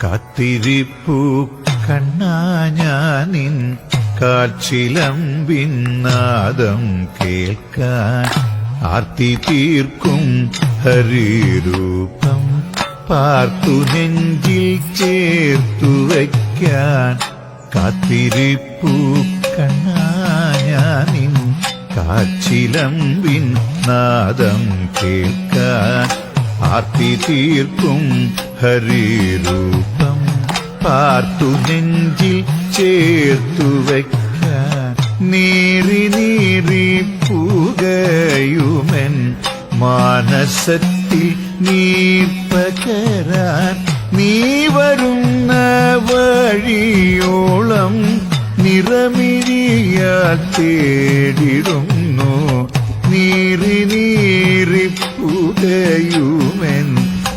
കാത്തിരിപ്പു കണ്ണാ ഞാനിൻ കാൽച്ചിലമ്പിൻ നാദം കേൾക്കാൻ ആർത്തി തീർക്കും ഹരിരൂപം പാർത്തു നെഞ്ചിൽ ചേർത്തു വയ്ക്കാൻ കാത്തിരിപ്പു കണ്ണാ ഞാനിൻ കാൽച്ചിലമ്പിൻ നാദം കേൾക്കാൻ ആർത്തി തീർക്കും ഹരിരൂപം പാർത്തു നെഞ്ചിൽ ചേർത്തു വയ്ക്കാൻ നീറി നീറി പുകയുമെൻ മാനസത്തിൽ നീർപ്പകരാൻ നീ വരുന്ന വഴിയോളം നിറമിഴിയാൽ തേടിടുന്നു നീറി നീറി പുകയുമെൻ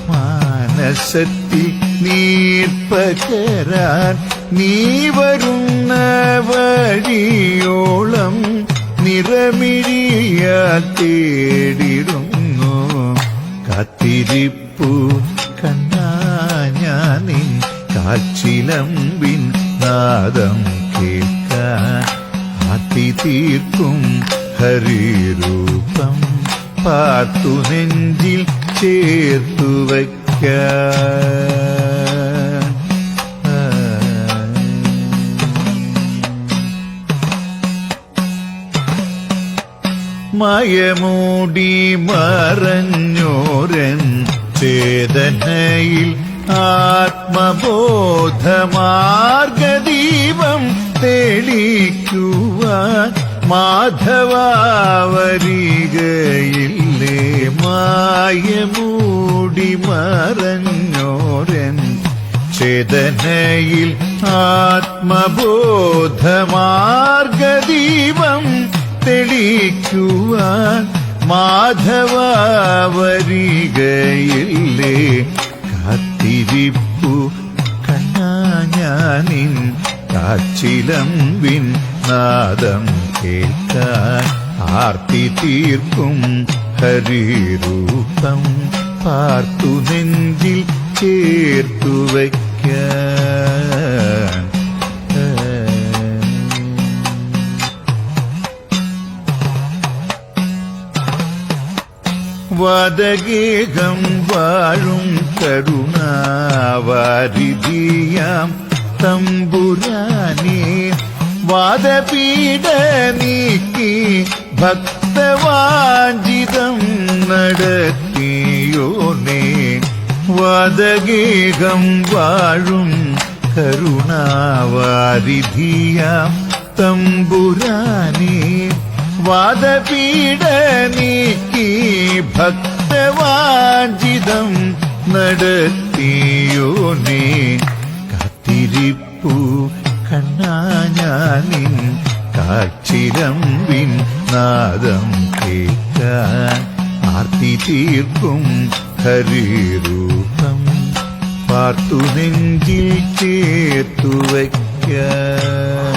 മാനസത്തിൽ നീർപ്പകരാൻ നീ വരുന്ന വഴിയോളം നിറമിഴിയാൽ തേടിടുന്നു കാത്തിരിപ്പു കണ്ണാ ഞാനിൻ കാൽച്ചിലമ്പിൻ നാദം കേൾക്കാൻ ആർത്തി തീർക്കും ഹരിരൂപം പാർത്തു നെഞ്ചിൽ ചേർത്തു വയ്ക്കാൻ മയമൂടി മറഞ്ഞോരൻ ചേതനയിൽ ആത്മബോധമാർഗദീപം തെളിക്കുവാൻ മാധവാവരികയില്ലേ മായമൂടി മറഞ്ഞോരൻ ചേതനയിൽ ആത്മബോധമാർഗദീപം തെളിക്കുവാൻ മാധവാവരികയില്ലേ കാത്തിരിപ്പു കണ്ണാ ഞാനിൻ കാൽച്ചിലമ്പിൻ നാദം കേൾക്കാൻ ആർത്തി തീർക്കും ഹരിരൂപം പാർത്തു നെഞ്ചിൽ ചേർത്തു വയ്ക്കാൻ വാദഗേഹം വാഴും കരുണാവാരിധിയാം തമ്പുരാനേ വാദപീഠ നീക്കി ഭക്തവാഞ്ചിതം നടത്തിയോനേ വാദഗേഹം വാഴും കരുണാവാരിധിയാം തമ്പുരാനേ വാദപീഠ നീക്കി ഭക്തവാഞ്ചിതം നടത്തിയോനേ കാത്തിരിപ്പു കണ്ണാ ഞാനിൻ കാൽച്ചിലമ്പിൻ നാദം കേൾക്കാൻ ആർത്തി തീർക്കും ഹരിരൂപം പാർത്തു നെഞ്ചിൽ ചേർത്തു വയ്ക്കാൻ